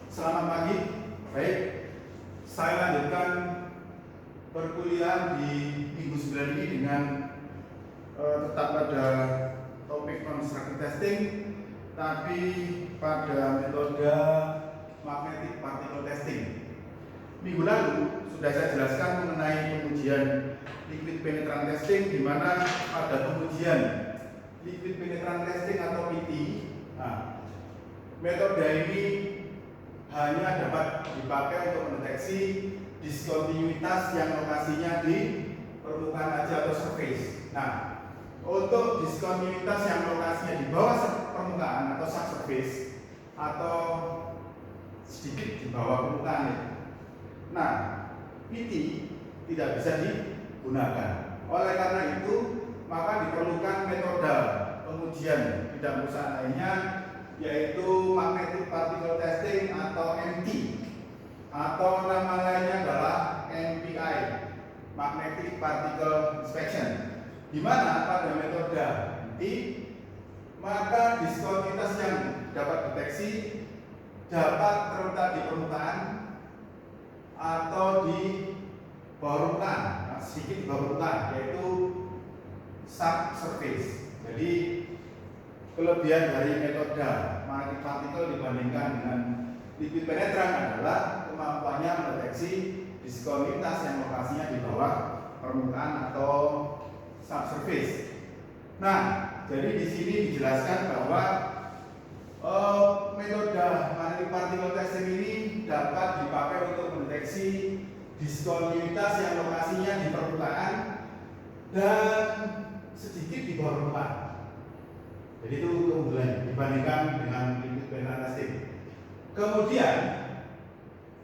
Selamat pagi. Baik, saya lanjutkan perkuliahan di minggu 9 ini dengan tetap pada topik constructive testing, tapi pada metode magnetic particle testing. Minggu lalu sudah saya jelaskan mengenai pengujian liquid penetrant testing, di mana pada pengujian liquid penetrant testing atau PT, metode ini hanya dapat dipakai untuk mendeteksi diskontinuitas yang lokasinya di permukaan aja atau surface. Nah, untuk diskontinuitas yang lokasinya di bawah permukaan atau subsurface atau sedikit di bawah permukaan, nah, PT tidak bisa digunakan. Oleh karena itu, maka diperlukan metode pengujian bidang perusahaan lainnya, yaitu magnetic particle testing atau MT, atau nama lainnya adalah MPI, magnetic particle inspection, di mana pada metode MT maka diskontinuitas yang dapat deteksi dapat terletak di permukaan atau di bawah permukaan, sedikit di bawah permukaan, yaitu subsurface. Jadi kelebihan dari metode magnetic particle dibandingkan dengan liquid penetrant adalah kemampuannya mendeteksi diskontinuitas yang lokasinya di bawah permukaan atau subsurface. Nah, jadi di sini dijelaskan bahwa metode magnetic particle testing ini dapat dipakai untuk mendeteksi diskontinuitas yang lokasinya di permukaan dan sedikit di bawah permukaan. Jadi itu keunggulan dibandingkan dengan liquid penetrant testing. Kemudian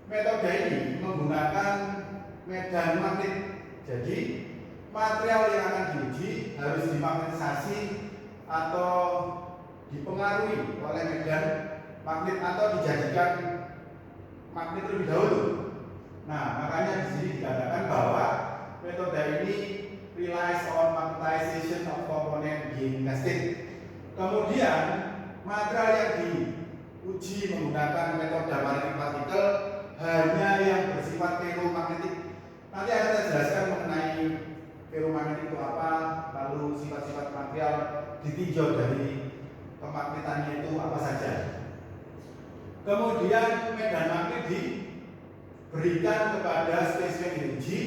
metode ini menggunakan medan magnet. Jadi material yang akan diuji harus dimagnetisasi atau dipengaruhi oleh medan magnet atau dijadikan magnet terlebih dahulu. Nah, makanya di sini dikatakan bahwa metode ini relies on magnetization of component being tested. Kemudian material yang diuji menggunakan metode magnetic particle hanya yang bersifat ferromagnetik. Nanti akan saya jelaskan mengenai ferromagnetik itu apa, lalu sifat-sifat material ditinjau dari kemagnetannya itu apa saja. Kemudian medan magnet diberikan kepada spesimen diuji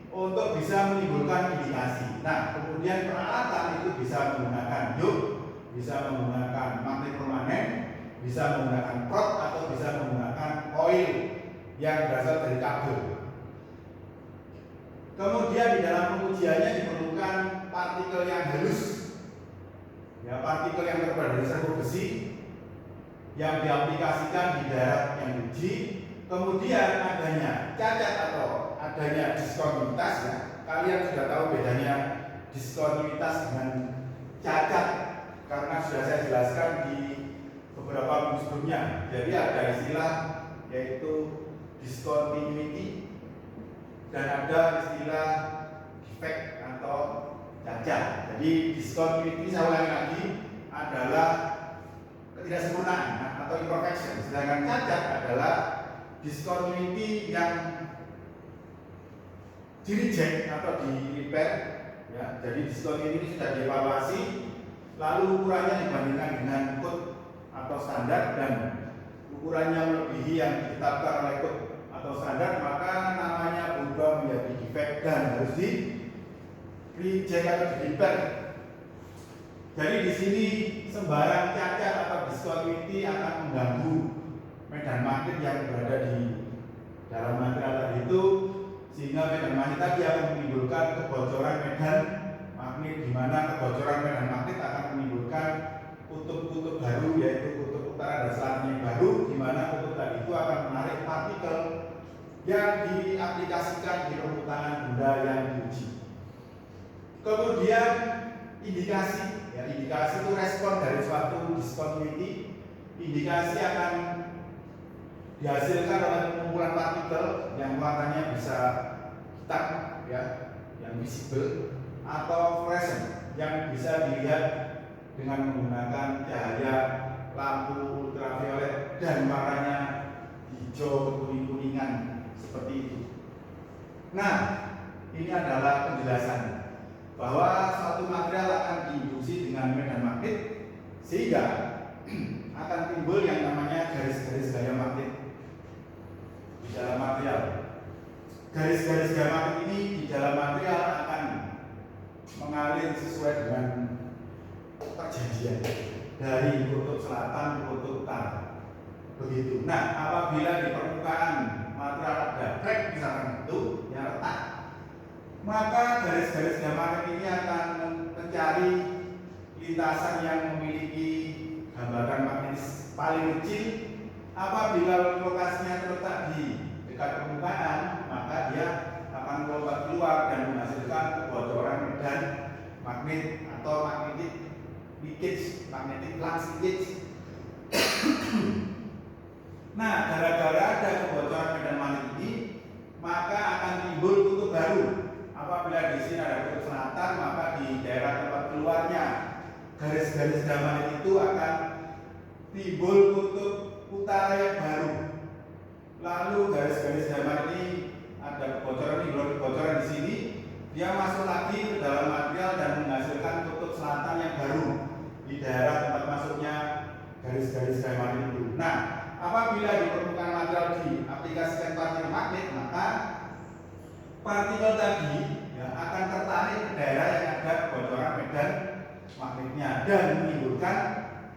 untuk bisa menimbulkan indikasi. Nah, kemudian peralatan itu bisa menggunakan diode, bisa menggunakan magnet permanen, bisa menggunakan prod, atau bisa menggunakan coil yang berasal dari kabel. Kemudian di dalam pengujiannya diperlukan partikel yang halus, ya, partikel yang terbuat dari serbu besi yang diaplikasikan di daerah yang diuji. Kemudian adanya cacat atau adanya diskontinuitas, ya. Kalian sudah tahu bedanya diskontinuitas dengan cacat karena sudah saya jelaskan di beberapa minggu sebelumnya. Jadi ada istilah yaitu discontinuity dan ada istilah defect atau cacat. Jadi discontinuity, saya ulangi lagi, adalah ketidaksempurnaan atau imperfection. Sedangkan cacat adalah discontinuity yang di-reject atau di-repair, ya. Jadi discontinuity sudah dievaluasi, lalu ukurannya dibandingkan dengan code atau standar dan ukurannya melebihi yang ditetapkan oleh code atau standar, maka namanya berubah menjadi defect dan harus di-reject atau di-repair. Jadi di sini sembarang cacat atau discontinuity akan mengganggu medan magnet yang berada di dalam material tadi itu, sehingga medan magnet tadi akan menimbulkan kebocoran medan magnet, di mana kebocoran medan magnet akan menimbulkan kutub-kutub baru, yaitu kutub utara dan selatan yang baru, di mana kutub tadi itu akan menarik partikel yang diaplikasikan di permukaan benda yang diuji. Kemudian indikasi, ya, indikasi itu respon dari suatu discontinuity. Indikasi akan dihasilkan oleh pengumpulan partikel yang warnanya bisa hitam, ya, yang visible, atau fluorescent yang bisa dilihat dengan menggunakan cahaya lampu ultraviolet dan warnanya hijau, kekuning-kuningan seperti itu. Nah, ini adalah penjelasan bahwa suatu material akan diinduksi dengan medan magnet sehingga akan timbul yang namanya garis-garis gaya magnet di dalam material. Garis-garis gaya magnet ini di dalam material akan mengalir sesuai dengan perjanjian dari kutub selatan ke kutub utara. Begitu. Nah, apabila di permukaan material ada crack misalkan itu yang retak, maka garis-garis gaya magnet ini akan mencari lintasan yang memiliki gambaran magnetis paling kecil. Apabila lokasinya terletak di dekat permukaan, maka dia akan melompat keluar dan menghasilkan kebocoran medan magnet atau magnetic leakage, magnetic flux leakage. Nah, gara-gara ada kebocoran medan magnet ini, maka akan timbul kutub baru. Apabila di sini ada kutub selatan, maka di daerah tempat keluarnya garis-garis gaya magnet itu akan timbul kutub utara yang baru. Lalu garis-garis gaya magnet ini ada kebocoran di sini, dia masuk lagi ke dalam material dan menghasilkan kutub selatan yang baru di daerah tempat masuknya garis-garis gaya magnet itu. Nah, apabila di permukaan material diaplikasikan partikel magnet, maka partikel tadi ya, akan tertarik ke daerah yang ada kebocoran medan magnetnya dan menimbulkan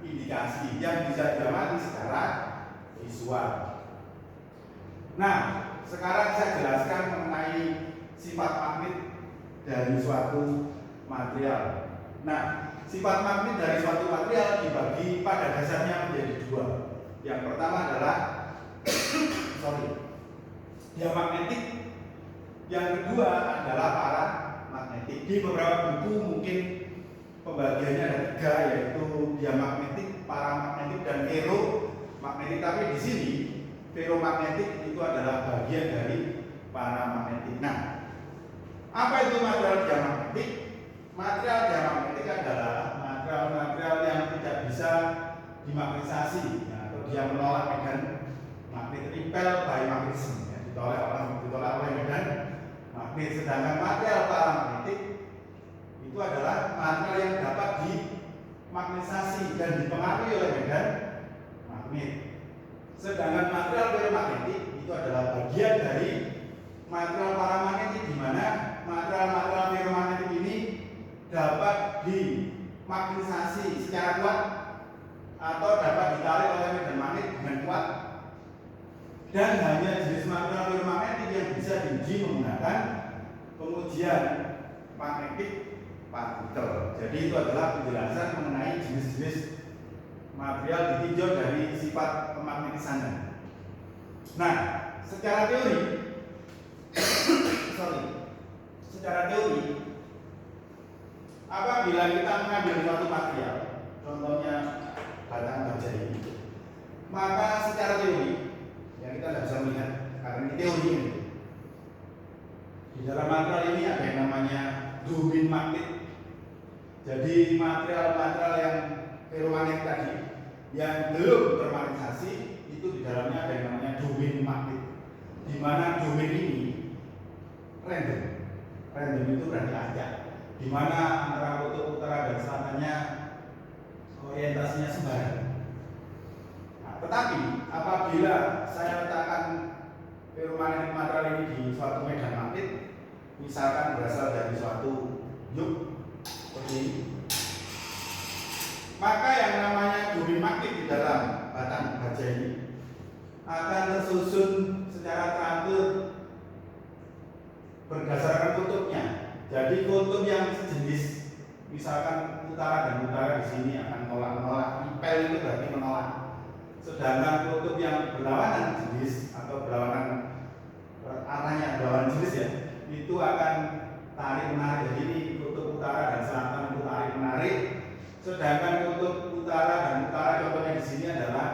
indikasi yang bisa diamati secara visual. Nah, sekarang saya jelaskan mengenai sifat magnet dari suatu material. Nah, sifat magnet dari suatu material dibagi pada dasarnya menjadi dua. Yang pertama adalah diamagnetik. Yang kedua adalah paramagnetik. Di beberapa buku mungkin pembagiannya ada tiga, yaitu diamagnetik, paramagnetik, dan ferromagnetik. Tapi di sini ferromagnetik itu adalah bagian dari paramagnetik. Nah, apa itu material diamagnetik? Material diamagnetik adalah material-material yang tidak bisa dimagnetisasi, ya, atau dia menolak medan magnet, repel by magnetism, ya, ditolak oleh medan magnet. Sedangkan material paramagnetik itu adalah material yang dapat dimagnetisasi dan dipengaruhi oleh medan magnet. Sedangkan material ferromagnetik itu adalah bagian dari material paramagnetik, di mana material ferromagnetik ini dapat dimagnetisasi secara kuat atau dapat ditarik oleh medan magnet dengan kuat, dan hanya jenis material ferromagnetik yang bisa diuji menggunakan pengujian magnetic particle. Jadi itu adalah penjelasan mengenai jenis-jenis material ditinjau dari sifat pemagnetisannya. Nah, secara teori apabila kita mengambil suatu material, contohnya batang baja ini, maka secara teori yang kita tidak bisa melihat karena ini teori ini, di dalam material ini ada yang namanya domain magnet. Jadi material-material yang ferromagnet tadi yang belum termagnetisasi itu di dalamnya ada yang namanya domain magnet, di mana domain ini random itu berarti acak, di mana antara kutub utara dan selatannya orientasinya sembarang. Nah, tetapi apabila saya letakkan ferromagnetic material ini di suatu medan magnet, misalkan berasal dari suatu yuk seperti ini, maka yang namanya domain magnet di dalam batang baja ini akan tersusun secara teratur berdasarkan kutubnya. Jadi kutub yang sejenis, misalkan utara dan utara di sini akan menolak, repel itu berarti menolak. Sedangkan kutub yang berlawanan jenis atau berlawanan arahnya berlawanan jenis ya, itu akan tarik menarik. Jadi ini kutub utara dan selatan itu tarik menarik. Sedangkan kutub utara dan utara contohnya di sini adalah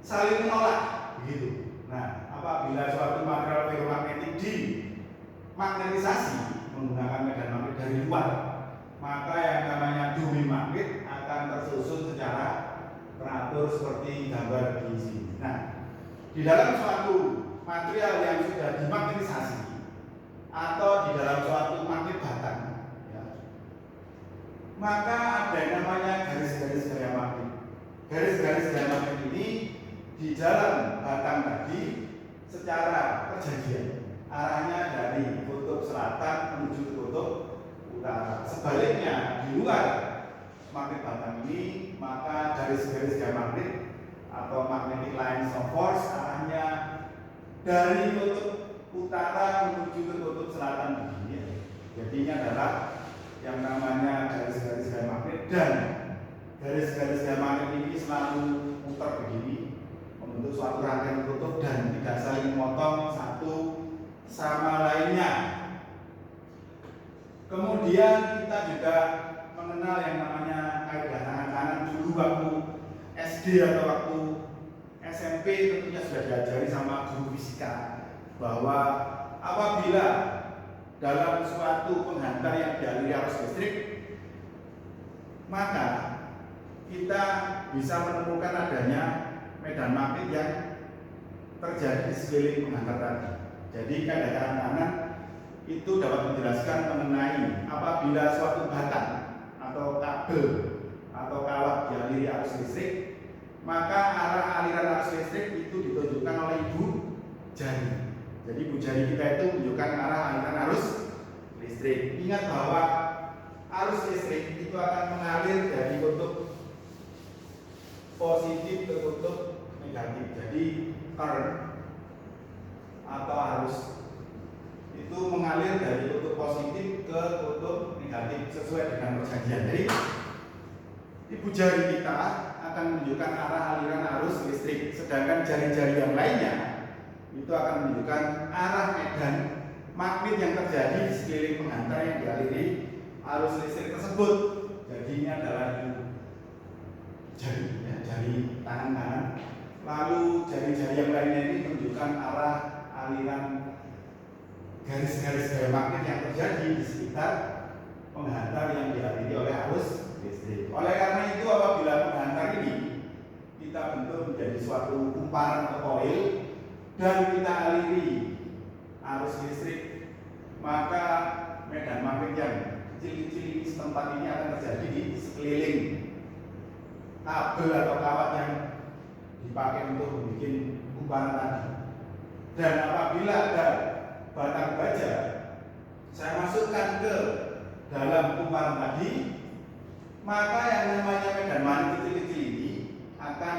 saling menolak, begitu. Nah, apabila suatu material ferromagnetik dimagnetisasi menggunakan medan magnet dari luar, maka yang namanya domain magnet akan tersusun secara teratur seperti gambar di sini. Nah, di dalam suatu material yang sudah dimagnetisasi atau di dalam suatu magnet batang, ya, maka ada yang namanya garis-garis gaya magnet. Garis-garis gaya magnet ini di dalam batang tadi secara perjanjian arahnya dari kutub selatan menuju ke kutub utara. Sebaliknya di luar magnet batang ini, maka garis-garis gaya magnet atau magnetic lines of force arahnya dari kutub utara menuju ke kutub selatan begini. Jadi ini adalah yang namanya garis-garis gaya magnet, dan garis-garis gaya magnet ini selalu muter begini membentuk suatu rangkaian kutub dan tidak saling memotong satu sama lainnya. Kemudian kita juga mengenal yang namanya kaidah tangan kanan. Dulu waktu SD atau waktu SMP tentunya sudah diajari sama guru fisika bahwa apabila dalam suatu penghantar yang dialiri arus listrik, maka kita bisa menemukan adanya medan magnet yang terjadi di sekeliling penghantar tadi. Jadi kaidah tangan kanan itu dapat menjelaskan mengenai apabila suatu batang atau kabel atau kawat dialiri arus listrik, maka arah aliran arus listrik itu ditunjukkan oleh ibu jari. Jadi ibu jari kita itu menunjukkan arah aliran arus listrik. Ingat bahwa arus listrik itu akan mengalir dari kutub positif ke kutub negatif. Jadi current atau arus itu mengalir dari kutub positif ke kutub negatif sesuai dengan perjanjian. Jadi ibu jari kita akan menunjukkan arah aliran arus listrik, sedangkan jari-jari yang lainnya itu akan menunjukkan arah medan magnet yang terjadi di sekeliling penghantar yang dialiri arus listrik tersebut. Jadi ini adalah jari, ya, jari tangan kanan. Lalu jari-jari yang lainnya ini menunjukkan arah aliran garis-garis gaya magnet yang terjadi di sekitar penghantar yang dialiri oleh arus listrik. Oleh karena itu, apabila penghantar ini kita bentuk menjadi suatu kumparan atau koil dan kita aliri arus listrik, maka medan magnet yang kecil-kecil ini setempat ini akan terjadi di sekeliling kabel atau kawat yang dipakai untuk membuat kumparan tadi. Dan apabila ada batang baja saya masukkan ke dalam kumparan tadi, maka yang namanya medan magnet kecil-kecil ini akan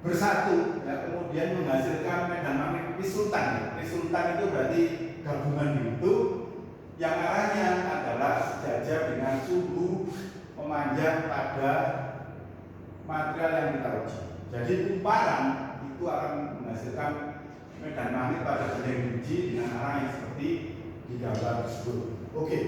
bersatu, ya, kemudian menghasilkan medan magnet resultan. Resultan itu berarti gabungan itu yang arahnya adalah sejajar dengan suhu memanjang pada material yang kita uji. Jadi kumparan itu akan menghasilkan medan magnet pada benda yang diuji dengan arah yang seperti di gambar tersebut. Oke.